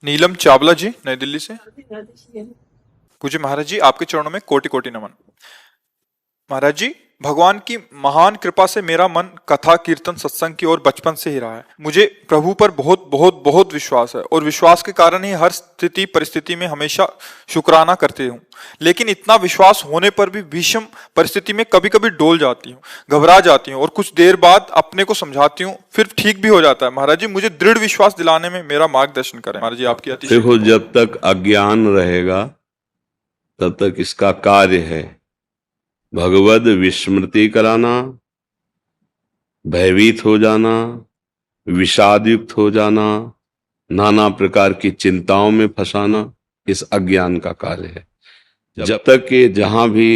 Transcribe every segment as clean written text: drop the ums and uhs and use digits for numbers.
नीलम चावला जी, नई दिल्ली से। पूज्य महाराज जी, आपके चरणों में कोटि कोटि नमन। महाराज जी, भगवान की महान कृपा से मेरा मन कथा कीर्तन सत्संग की ओर बचपन से ही रहा है। मुझे प्रभु पर बहुत बहुत बहुत विश्वास है और विश्वास के कारण ही हर स्थिति परिस्थिति में हमेशा शुक्राना करते हूँ। लेकिन इतना विश्वास होने पर भी विषम परिस्थिति में कभी कभी डोल जाती हूँ, घबरा जाती हूँ और कुछ देर बाद अपने को समझाती हूँ, फिर ठीक भी हो जाता है। महाराज जी, मुझे दृढ़ विश्वास दिलाने में मेरा मार्गदर्शन करें। महाराज जी, आपकी अतिशय देखो, जब तक अज्ञान रहेगा तब तक इसका कार्य है भगवद विस्मृति कराना, भयभीत हो जाना, विषाद युक्त हो जाना, नाना प्रकार की चिंताओं में फंसाना, इस अज्ञान का कार्य है। जब तक ये जहां भी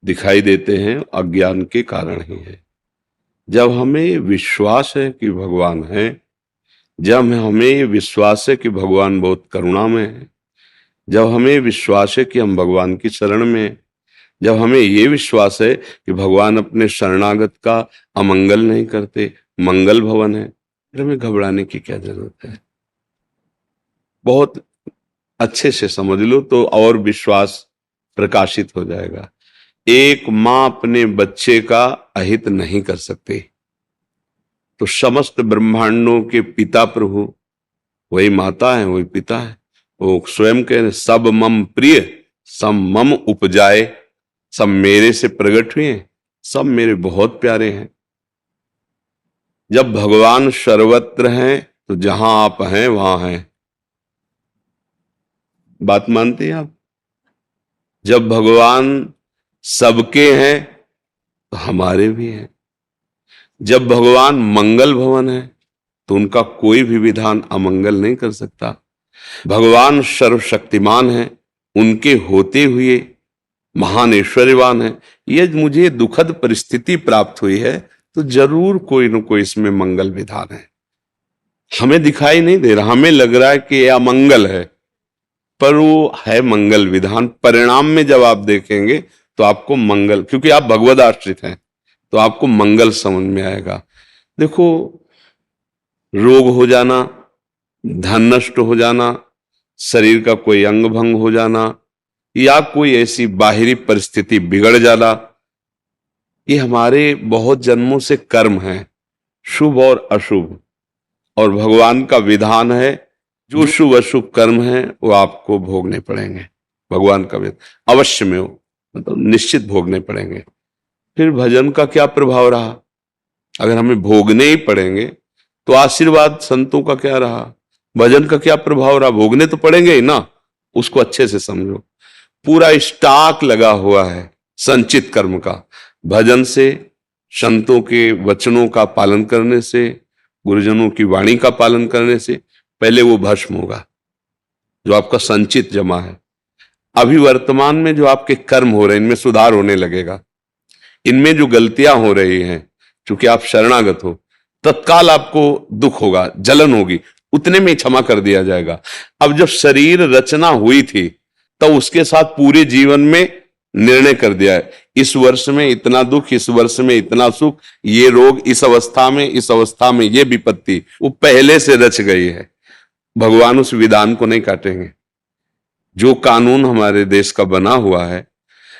दिखाई देते हैं अज्ञान के कारण ही है। जब हमें विश्वास है कि भगवान है, जब हमें विश्वास है कि भगवान बहुत करुणामय है, जब हमें विश्वास है कि हम भगवान की शरण में हैं, जब हमें ये विश्वास है कि भगवान अपने शरणागत का अमंगल नहीं करते, मंगल भवन है, फिर हमें घबराने की क्या जरूरत है। बहुत अच्छे से समझ लो तो और विश्वास प्रकाशित हो जाएगा। एक मां अपने बच्चे का अहित नहीं कर सकती, तो समस्त ब्रह्मांडों के पिता प्रभु वही माता है, वही पिता है। वो स्वयं कह रहे, सब मम प्रिय सब मम उपजाए, सब मेरे से प्रकट हुए, सब मेरे बहुत प्यारे हैं। जब भगवान सर्वत्र हैं तो जहां आप हैं वहां हैं। बात मानते हैं आप? जब भगवान सबके हैं तो हमारे भी हैं। जब भगवान मंगल भवन है तो उनका कोई भी विधान अमंगल नहीं कर सकता। भगवान सर्वशक्तिमान है, उनके होते हुए महान ऐश्वर्यवान है। ये मुझे दुखद परिस्थिति प्राप्त हुई है तो जरूर कोई न कोई इसमें मंगल विधान है। हमें दिखाई नहीं दे रहा, हमें लग रहा है कि यह अमंगल है, पर वो है मंगल विधान। परिणाम में जब आप देखेंगे तो आपको मंगल, क्योंकि आप भगवद आश्रित हैं, तो आपको मंगल समझ में आएगा। देखो, रोग हो जाना, धन नष्ट हो जाना, शरीर का कोई अंग भंग हो जाना, या कोई ऐसी बाहरी परिस्थिति बिगड़ जाना, ये हमारे बहुत जन्मों से कर्म है, शुभ और अशुभ। और भगवान का विधान है, जो शुभ अशुभ कर्म है वो आपको भोगने पड़ेंगे। भगवान का विधान अवश्य में हो, मतलब निश्चित भोगने पड़ेंगे। फिर भजन का क्या प्रभाव रहा? अगर हमें भोगने ही पड़ेंगे तो आशीर्वाद संतों का क्या रहा? भजन का क्या प्रभाव रहा? भोगने तो पड़ेंगे ही ना। उसको अच्छे से समझो। पूरा स्टॉक लगा हुआ है संचित कर्म का। भजन से, संतों के वचनों का पालन करने से, गुरुजनों की वाणी का पालन करने से पहले वो भस्म होगा जो आपका संचित जमा है। अभी वर्तमान में जो आपके कर्म हो रहे हैं, इनमें सुधार होने लगेगा। इनमें जो गलतियां हो रही हैं, क्योंकि आप शरणागत हो, तत्काल आपको दुख होगा, जलन होगी, उतने में क्षमा कर दिया जाएगा। अब जब शरीर रचना हुई थी तो उसके साथ पूरे जीवन में निर्णय कर दिया है, इस वर्ष में इतना दुख, इस वर्ष में इतना सुख, ये रोग इस अवस्था में, इस अवस्था में ये विपत्ति, वो पहले से रच गई है। भगवान उस विधान को नहीं काटेंगे। जो कानून हमारे देश का बना हुआ है,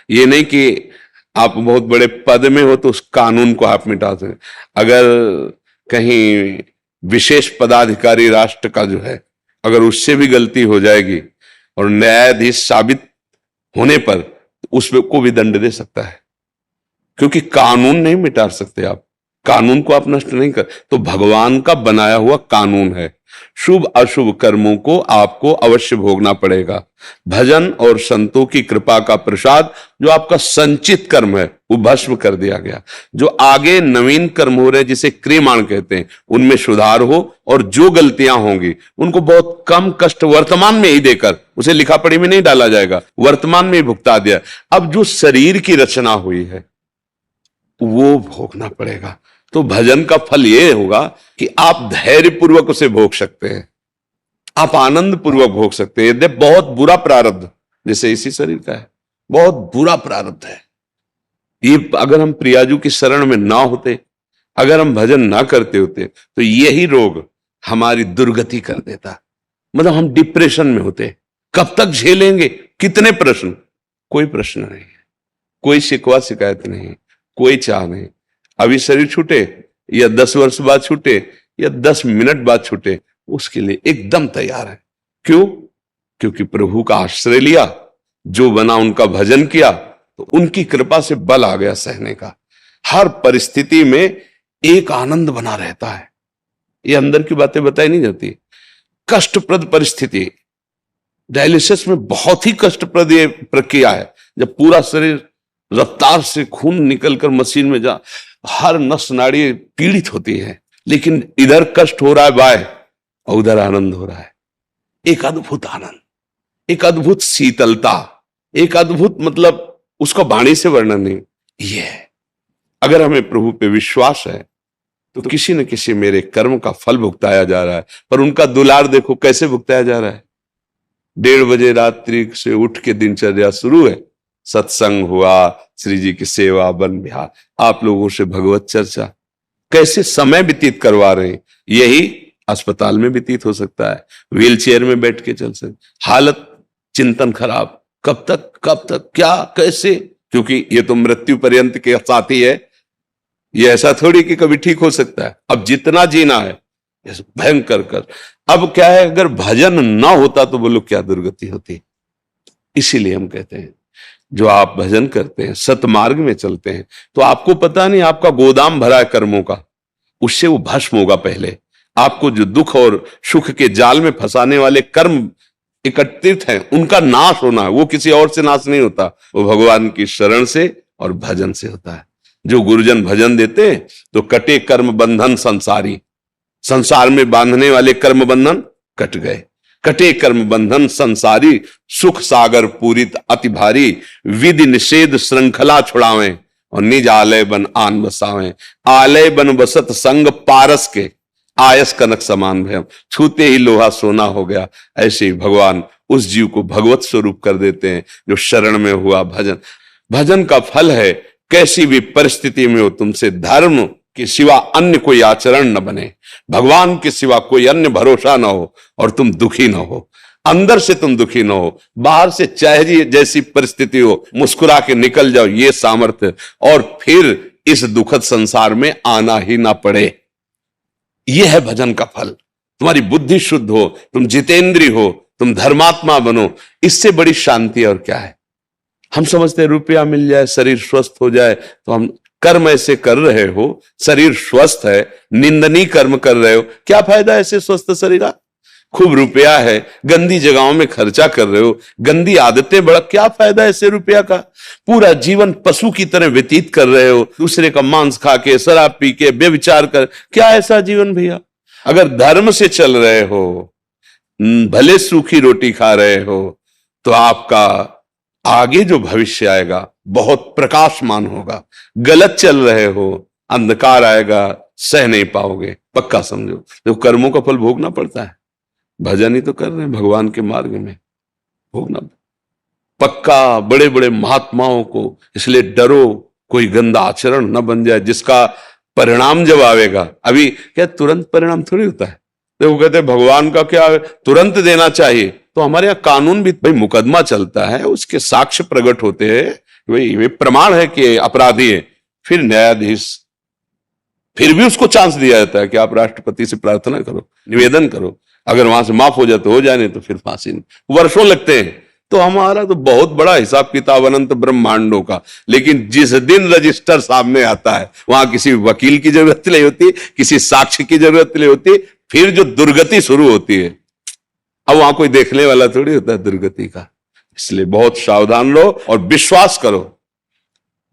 ये नहीं कि आप बहुत बड़े पद में हो तो उस कानून को आप मिटा दें। अगर कहीं विशेष पदाधिकारी राष्ट्र का जो है, अगर उससे भी गलती हो जाएगी और न्यायाधीश साबित होने पर उसको भी दंड दे सकता है, क्योंकि कानून नहीं मिटा सकते आप, कानून को आप नष्ट नहीं कर। तो भगवान का बनाया हुआ कानून है, शुभ अशुभ कर्मों को आपको अवश्य भोगना पड़ेगा। भजन और संतों की कृपा का प्रसाद, जो आपका संचित कर्म है वो भस्म कर दिया गया। जो आगे नवीन कर्म हो रहे हैं, जिसे क्रियमाण कहते हैं, उनमें सुधार हो, और जो गलतियां होंगी उनको बहुत कम कष्ट वर्तमान में ही देकर, उसे लिखा पढ़ी में नहीं डाला जाएगा, वर्तमान में ही भुगता दिया। अब जो शरीर की रचना हुई है वो भोगना पड़ेगा। तो भजन का फल ये होगा कि आप धैर्य पूर्वक उसे भोग सकते हैं, आप आनंद पूर्वक भोग सकते हैं। यदि बहुत बुरा प्रारब्ध, जैसे इसी शरीर का है, बहुत बुरा प्रारब्ध है, ये अगर हम प्रियाजू की शरण में ना होते, अगर हम भजन ना करते होते, तो यही रोग हमारी दुर्गति कर देता। मतलब हम डिप्रेशन में होते हैं। कब तक झेलेंगे? कितने प्रश्न? कोई प्रश्न नहीं है, कोई शिकवा शिकायत नहीं, कोई चाह नहीं। अभी शरीर छूटे या 10 वर्ष बाद छूटे या 10 मिनट बाद छूटे, उसके लिए एकदम तैयार है। क्यों? क्योंकि प्रभु का आश्रय लिया, जो बना उनका भजन किया, तो उनकी कृपा से बल आ गया सहने का। हर परिस्थिति में एक आनंद बना रहता है। ये अंदर की बातें बताई नहीं जाती। कष्टप्रद परिस्थिति, डायलिसिस में बहुत ही कष्टप्रद ये प्रक्रिया है। जब पूरा शरीर रफ्तार से खून निकलकर मशीन में जा, हर नस नाड़ी पीड़ित होती है, लेकिन इधर कष्ट हो रहा है बाय और उधर आनंद हो रहा है। एक अद्भुत आनंद, एक अद्भुत शीतलता, एक अद्भुत, मतलब उसका वाणी से वर्णन नहीं। ये है, अगर हमें प्रभु पे विश्वास है तो किसी न किसी मेरे कर्म का फल भुगताया जा रहा है। पर उनका दुलार देखो कैसे भुगताया जा रहा है। 1:30 बजे रात्रि से उठ के दिनचर्या शुरू है, सत्संग हुआ, श्री जी की सेवा, वन विहार, आप लोगों से भगवत चर्चा, कैसे समय व्यतीत करवा रहे हैं। यही अस्पताल में व्यतीत हो सकता है, व्हील चेयर में बैठ के चल सकते, हालत चिंतन खराब, कब तक क्या कैसे, क्योंकि ये तो मृत्यु पर्यंत के साथी है। ये ऐसा थोड़ी कि कभी ठीक हो सकता है। अब जितना जीना है भयंकर कर। अब क्या है, अगर भजन ना होता तो बोलो क्या दुर्गति होती। इसीलिए हम कहते हैं जो आप भजन करते हैं, सतमार्ग में चलते हैं, तो आपको पता नहीं आपका गोदाम भरा है कर्मों का, उससे वो भस्म होगा। पहले आपको जो दुख और सुख के जाल में फंसाने वाले कर्म एकत्रित हैं, उनका नाश होना है। वो किसी और से नाश नहीं होता, वो भगवान की शरण से और भजन से होता है। जो गुरुजन भजन देते हैं तो कटे कर्म बंधन संसारी, संसार में बांधने वाले कर्म बंधन कट गए। कटे कर्म बंधन संसारी, सुख सागर पूरित अति भारी, विधि निषेध श्रृंखला छुड़ावें और निज आलय बन आन बसावें। आलय बन बसत संग पारस के, आयस कनक समान भयम, छूते ही लोहा सोना हो गया। ऐसे ही भगवान उस जीव को भगवत स्वरूप कर देते हैं जो शरण में हुआ। भजन, भजन का फल है कैसी भी परिस्थिति में हो तुमसे धर्म के सिवा अन्य कोई आचरण न बने, भगवान के सिवा कोई अन्य भरोसा ना हो और तुम दुखी ना हो। अंदर से तुम दुखी ना हो, बाहर से चाहे जैसी परिस्थिति हो मुस्कुरा के निकल जाओ, ये सामर्थ्य, और फिर इस दुखद संसार में आना ही ना पड़े। यह है भजन का फल। तुम्हारी बुद्धि शुद्ध हो, तुम जितेंद्रीय हो, तुम धर्मात्मा बनो, इससे बड़ी शांति और क्या है। हम समझते हैं रुपया मिल जाए, शरीर स्वस्थ हो जाए, तो हम कर्म ऐसे कर रहे हो, शरीर स्वस्थ है, निंदनीय कर्म कर रहे हो, क्या फायदा ऐसे स्वस्थ शरीर का। खूब रुपया है, गंदी जगहों में खर्चा कर रहे हो, गंदी आदतें बड़ा, क्या फायदा ऐसे रुपया का। पूरा जीवन पशु की तरह व्यतीत कर रहे हो, दूसरे का मांस खा के, शराब पी के, व्यभिचार कर, क्या ऐसा जीवन भैया। अगर धर्म से चल रहे हो, भले सूखी रोटी खा रहे हो, तो आपका आगे जो भविष्य आएगा बहुत प्रकाशमान होगा। गलत चल रहे हो, अंधकार आएगा, सह नहीं पाओगे, पक्का समझो। तो कर्मों का फल भोगना पड़ता है। भजन ही तो कर रहे हैं भगवान के मार्ग में, भोगना पक्का। बड़े बड़े महात्माओं को इसलिए डरो, कोई गंदा आचरण न बन जाए जिसका परिणाम जब आवेगा, अभी क्या तुरंत परिणाम थोड़ी होता है। तो वो कहते हैं भगवान का क्या तुरंत देना चाहिए, तो हमारे यहाँ कानून भी, भाई मुकदमा चलता है, उसके साक्ष्य प्रकट होते हैं, वही वे प्रमाण है कि अपराधी है, फिर न्यायाधीश, फिर भी उसको चांस दिया जाता है कि आप राष्ट्रपति से प्रार्थना करो, निवेदन करो, अगर वहां से माफ हो जाए तो हो जाए, नहीं तो फिर फांसी। वर्षों लगते हैं। तो हमारा तो बहुत बड़ा हिसाब किताब अनंत ब्रह्मांडों का, लेकिन जिस दिन रजिस्टर सामने आता है वहां किसी वकील की जरूरत नहीं होती, किसी साक्ष्य की जरूरत नहीं होती, फिर जो दुर्गति शुरू होती है, अब वहां कोई देखने वाला थोड़ी होता है दुर्गति का। इसलिए बहुत सावधान रहो और विश्वास करो,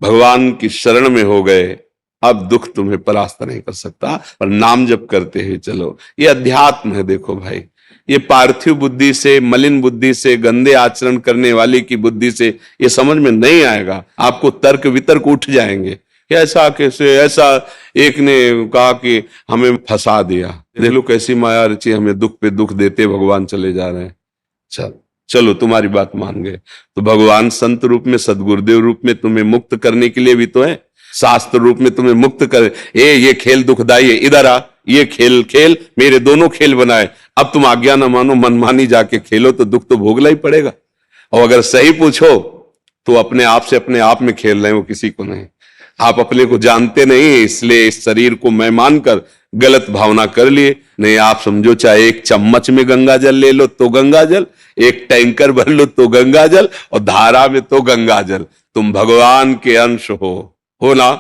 भगवान की शरण में हो गए, अब दुख तुम्हें परास्त नहीं कर सकता, पर नाम जप करते हुए चलो। ये अध्यात्म है। देखो भाई, ये पार्थिव बुद्धि से, मलिन बुद्धि से, गंदे आचरण करने वाले की बुद्धि से ये समझ में नहीं आएगा। आपको तर्क वितर्क उठ जाएंगे, ऐसा कैसे, ऐसा एक ने कहा कि हमें फंसा दिया, देख लो कैसी माया रची, हमें दुख पे दुख देते भगवान चले जा रहे हैं। चलो तुम्हारी बात मान गए, तो भगवान संत रूप में, सदगुरुदेव रूप में तुम्हें मुक्त करने के लिए भी तो है, शास्त्र रूप में तुम्हें मुक्त कर, ये खेल दुखदाई है, इधर आ, ये खेल खेल, मेरे दोनों खेल बनाए, अब तुम आज्ञा न मानो, मनमानी जाके खेलो तो दुख तो भोगना ही पड़ेगा। और अगर सही पूछो तो अपने आप से अपने आप में खेल रहे हो, किसी को नहीं। आप अपने को जानते नहीं, इसलिए इस शरीर को मैं मानकर गलत भावना कर लिए। नहीं, आप समझो चाहे एक चम्मच में गंगा जल ले लो तो गंगा जल, एक टैंकर भर लो तो गंगा जल, और धारा में तो गंगा जल। तुम भगवान के अंश हो ना,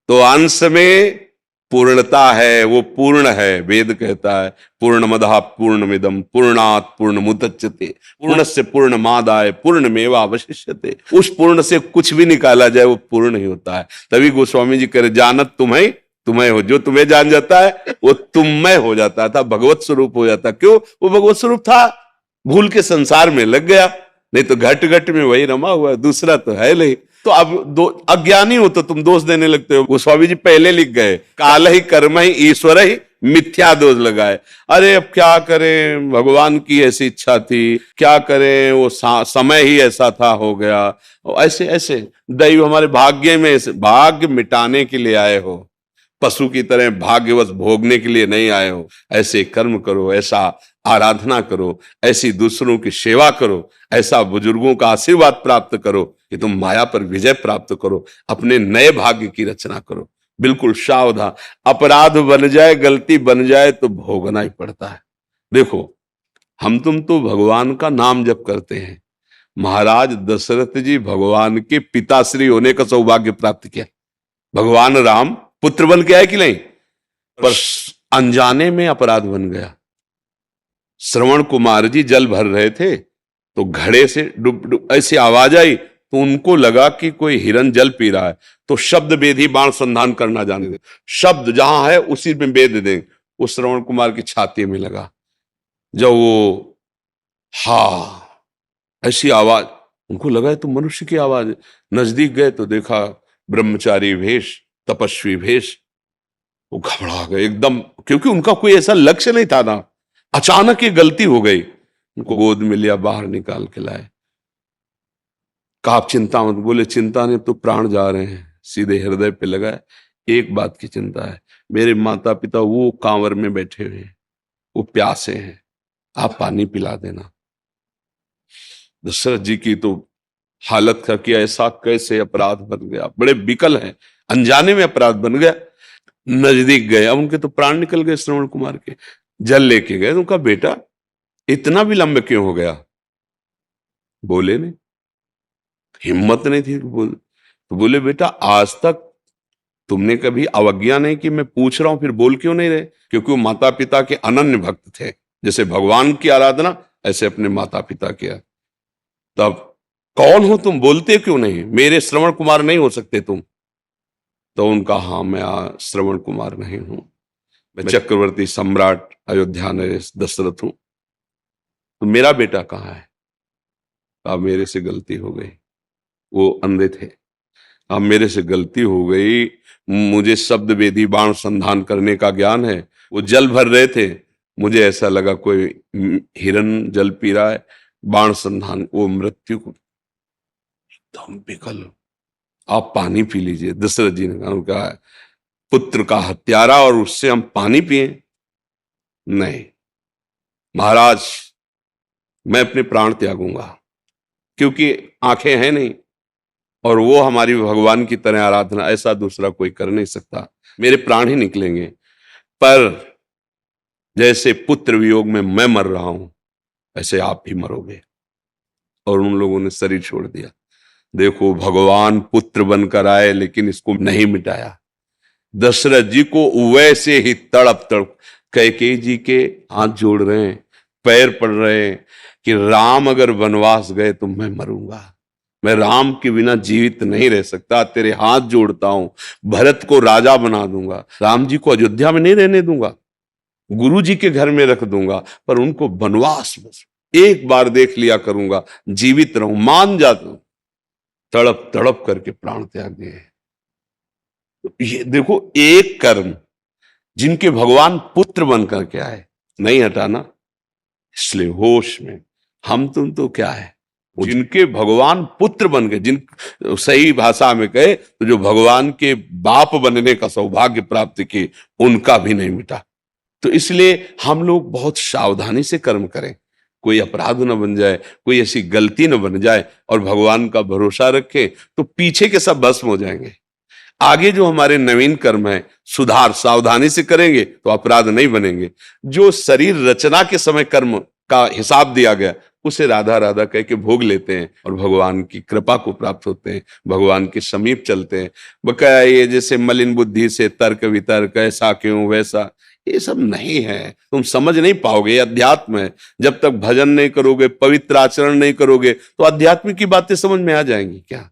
तो अंश में पूर्णता है, वो पूर्ण है। वेद कहता है पूर्णमदः पूर्णमिदं पूर्णात् पूर्णमुदच्यते पूर्णस्य पूर्णमादाय पूर्णमेवावशिष्यते। उस पूर्ण से कुछ भी निकाला जाए वो पूर्ण ही होता है। तभी गोस्वामी जी कह रहे जानत तुम्हें हो, जो तुम्हें जान जाता है वो तुम्हें हो जाता था, भगवत स्वरूप हो जाता। क्यों? वो भगवत स्वरूप था, भूल के संसार में लग गया। नहीं तो घट घट में वही रमा हुआ है, दूसरा तो है नहीं। तो अब दो अज्ञानी हो तो तुम दोष देने लगते हो। गोस्वामी जी पहले लिख गए काल ही कर्म ही ईश्वर ही मिथ्या दोष लगाए। अरे अब क्या करें, भगवान की ऐसी इच्छा थी, क्या करें, वो समय ही ऐसा था, हो गया। ऐसे ऐसे दैव हमारे भाग्य में, भाग्य मिटाने के लिए आए हो, पशु की तरह भाग्यवश भोगने के लिए नहीं आए हो। ऐसे कर्म करो, ऐसा आराधना करो, ऐसी दूसरों की सेवा करो, ऐसा बुजुर्गों का आशीर्वाद प्राप्त करो कि तुम माया पर विजय प्राप्त करो, अपने नए भाग्य की रचना करो। बिल्कुल सावधान, अपराध बन जाए, गलती बन जाए तो भोगना ही पड़ता है। देखो हम तुम तो भगवान का नाम जप करते हैं। महाराज दशरथ जी भगवान के पिताश्री होने का सौभाग्य प्राप्त किया। भगवान राम पुत्र बन के आए कि नहीं, पर अनजाने में अपराध बन गया। श्रवण कुमार जी जल भर रहे थे तो घड़े से डुब ऐसी आवाज आई तो उनको लगा कि कोई हिरन जल पी रहा है, तो शब्द वेदी बाण संधान करना जाने दे। शब्द जहां है उसी में वेद दें। वो श्रवण कुमार की छाती में लगा। जब वो ऐसी आवाज, उनको लगा तो मनुष्य की आवाज है। नजदीक गए तो देखा ब्रह्मचारी वेश, तपस्वी वेश। वो घबरा गए एकदम, क्योंकि उनका कोई ऐसा लक्ष्य नहीं था ना। अचानक ये गलती हो गई। उनको गोद में लिया, बाहर निकाल के लाए। कहा आप चिंता मत। बोले चिंता नहीं, तो प्राण जा रहे हैं। सीधे हृदय पे लगाए, एक बात की चिंता है, मेरे माता पिता वो कांवर में बैठे हुए हैं, वो प्यासे हैं, आप पानी पिला देना। दशरथ जी की तो हालत था कि ऐसा कैसे अपराध बन गया, बड़े विकल हैं, अनजाने में अपराध बन गया। नजदीक गए, अब उनके तो प्राण निकल गए। श्रवण कुमार के जल लेके गए, उनका बेटा इतना विलंब क्यों हो गया? बोले नहीं, हिम्मत नहीं थी बोल। तो बोले बेटा आज तक तुमने कभी अवज्ञा नहीं की, मैं पूछ रहा हूं फिर बोल क्यों नहीं रहे? क्योंकि वो माता पिता के अनन्य भक्त थे। जैसे भगवान की आराधना ऐसे अपने माता पिता किया। तब कौन हो तुम, बोलते क्यों नहीं? मेरे श्रवण कुमार नहीं हो सकते तुम? तो उनका हाँ मैं श्रवण कुमार नहीं हूं, मैं चक्रवर्ती सम्राट अयोध्या नरेश दशरथ हूं। तो मेरा बेटा कहाँ है? अब मेरे से गलती हो गई। वो अंधे थे। अब मेरे से गलती हो गई, मुझे शब्द वेदी बाण संधान करने का ज्ञान है। वो जल भर रहे थे, मुझे ऐसा लगा कोई हिरन जल पी रहा है, बाण संधान, वो मृत्यु को एकदम विकल। आप पानी पी लीजिए। दशरथ जी ने कहा पुत्र का हत्यारा और उससे हम पानी पिए? नहीं महाराज, मैं अपने प्राण त्यागूंगा, क्योंकि आंखें हैं नहीं और वो हमारी भगवान की तरह आराधना ऐसा दूसरा कोई कर नहीं सकता। मेरे प्राण ही निकलेंगे। पर जैसे पुत्र वियोग में मैं मर रहा हूं ऐसे आप भी मरोगे। और उन लोगों ने शरीर छोड़ दिया। देखो भगवान पुत्र बनकर आए लेकिन इसको नहीं मिटाया। दशरथ जी को वैसे ही तड़प तड़प कैकेयी जी के हाथ जोड़ रहे हैं, पैर पड़ रहे हैं कि राम अगर वनवास गए तो मैं मरूंगा, मैं राम के बिना जीवित नहीं रह सकता, तेरे हाथ जोड़ता हूं, भरत को राजा बना दूंगा, राम जी को अयोध्या में नहीं रहने दूंगा, गुरु जी के घर में रख दूंगा, पर उनको वनवास बस एक बार देख लिया करूंगा, जीवित रहूं, मान जाता हूं। तड़प तड़प करके प्राण त्याग दिए। ये देखो एक कर्म जिनके भगवान पुत्र बन करके आए, नहीं हटाना। इसलिए होश में हम तुम तो क्या है, जिनके भगवान पुत्र बन गए, जिन सही भाषा में कहे तो जो भगवान के बाप बनने का सौभाग्य प्राप्त किए, उनका भी नहीं मिटा। तो इसलिए हम लोग बहुत सावधानी से कर्म करें, कोई अपराध न बन जाए, कोई ऐसी गलती न बन जाए, और भगवान का भरोसा रखें तो पीछे के सब भस्म हो जाएंगे। आगे जो हमारे नवीन कर्म है, सुधार सावधानी से करेंगे तो अपराध नहीं बनेंगे। जो शरीर रचना के समय कर्म का हिसाब दिया गया उसे राधा राधा कह के भोग लेते हैं और भगवान की कृपा को प्राप्त होते हैं, भगवान के समीप चलते हैं। बकाया ये जैसे मलिन बुद्धि से तर्क वितर्क, ऐसा क्यों वैसा, ये सब नहीं है, तुम समझ नहीं पाओगे। ये अध्यात्म है। जब तक भजन नहीं करोगे, पवित्र आचरण नहीं करोगे, तो अध्यात्म की बातें समझ में आ जाएंगी क्या?